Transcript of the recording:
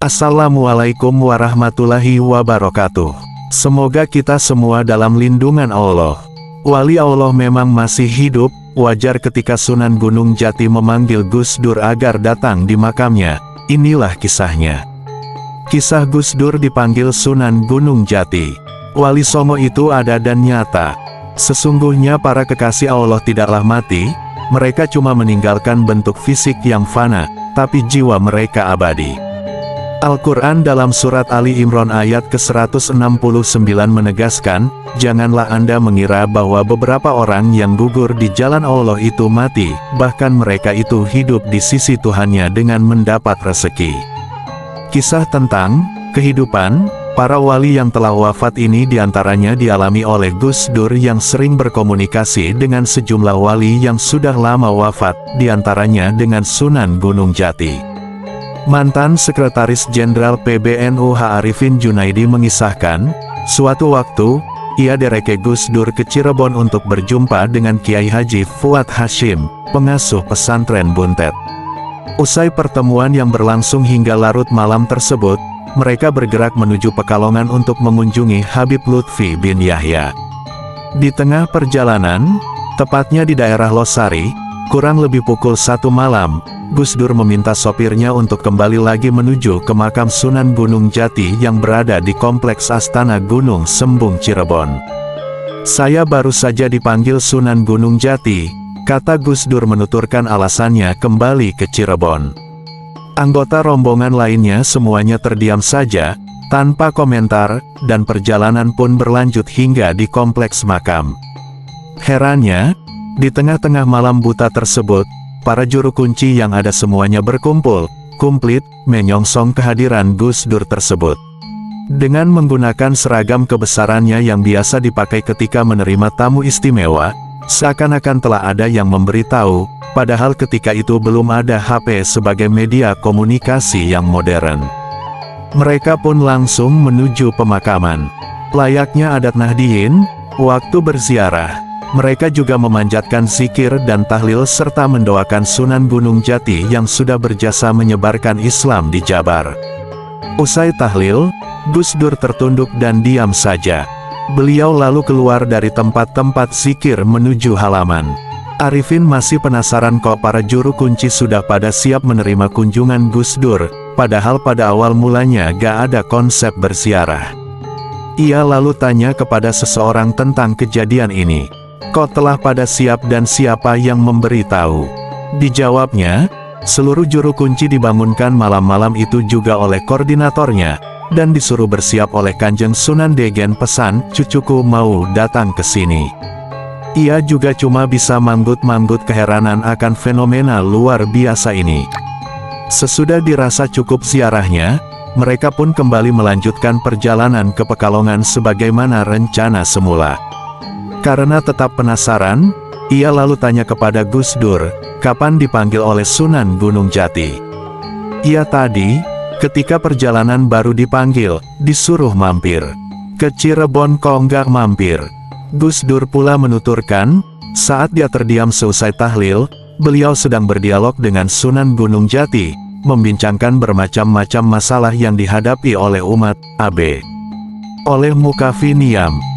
Assalamualaikum warahmatullahi wabarakatuh. Semoga kita semua dalam lindungan Allah. Wali Allah memang masih hidup. Wajar ketika Sunan Gunung Jati memanggil Gus Dur agar datang di makamnya. Inilah kisahnya. Kisah Gus Dur dipanggil Sunan Gunung Jati. Wali Songo itu ada dan nyata. Sesungguhnya para kekasih Allah tidaklah mati. Mereka cuma meninggalkan bentuk fisik yang fana, tapi jiwa mereka abadi. Al-Quran dalam surat Ali Imran ayat ke-169 menegaskan, janganlah Anda mengira bahwa beberapa orang yang gugur di jalan Allah itu mati, bahkan mereka itu hidup di sisi Tuhannya dengan mendapat rezeki. Kisah tentang kehidupan para wali yang telah wafat ini diantaranya dialami oleh Gus Dur yang sering berkomunikasi dengan sejumlah wali yang sudah lama wafat, diantaranya dengan Sunan Gunung Jati. Mantan Sekretaris Jenderal PBNU H. Arifin Junaidi mengisahkan, suatu waktu, ia dereke Gus Dur ke Cirebon untuk berjumpa dengan Kiai Haji Fuad Hashim, pengasuh pesantren Buntet. Usai pertemuan yang berlangsung hingga larut malam tersebut, mereka bergerak menuju Pekalongan untuk mengunjungi Habib Lutfi bin Yahya. Di tengah perjalanan, tepatnya di daerah Losari, kurang lebih pukul 1 malam, Gus Dur meminta sopirnya untuk kembali lagi menuju ke makam Sunan Gunung Jati yang berada di Kompleks Astana Gunung Sembung Cirebon. Saya baru saja dipanggil Sunan Gunung Jati, kata Gus Dur menuturkan alasannya kembali ke Cirebon. Anggota rombongan lainnya semuanya terdiam saja, tanpa komentar, dan perjalanan pun berlanjut hingga di kompleks makam. Herannya, di tengah-tengah malam buta tersebut, para juru kunci yang ada semuanya berkumpul, komplit, menyongsong kehadiran Gus Dur tersebut. Dengan menggunakan seragam kebesarannya yang biasa dipakai ketika menerima tamu istimewa, seakan-akan telah ada yang memberitahu, padahal ketika itu belum ada HP sebagai media komunikasi yang modern. Mereka pun langsung menuju pemakaman. Layaknya adat Nahdiyin, waktu berziarah, mereka juga memanjatkan zikir dan tahlil serta mendoakan Sunan Gunung Jati yang sudah berjasa menyebarkan Islam di Jabar. Usai tahlil, Gus Dur tertunduk dan diam saja. Beliau lalu keluar dari tempat-tempat zikir menuju halaman. Arifin masih penasaran kok para juru kunci sudah pada siap menerima kunjungan Gus Dur, padahal pada awal mulanya gak ada konsep berziarah. Ia lalu tanya kepada seseorang tentang kejadian ini. Kok telah pada siap dan siapa yang memberitahu? Dijawabnya, seluruh juru kunci dibangunkan malam-malam itu juga oleh koordinatornya, dan disuruh bersiap oleh Kanjeng Sunan Degen pesan, cucuku mau datang ke sini. Ia juga cuma bisa manggut-manggut keheranan akan fenomena luar biasa ini. Sesudah dirasa cukup ziarahnya, mereka pun kembali melanjutkan perjalanan ke Pekalongan sebagaimana rencana semula. Karena tetap penasaran, ia lalu tanya kepada Gus Dur, kapan dipanggil oleh Sunan Gunung Jati. Ia tadi, ketika perjalanan baru dipanggil, disuruh mampir. Ke Cirebon kok nggak mampir? Gus Dur pula menuturkan, saat dia terdiam seusai tahlil, beliau sedang berdialog dengan Sunan Gunung Jati, membincangkan bermacam-macam masalah yang dihadapi oleh umat, oleh Mukafi Niam.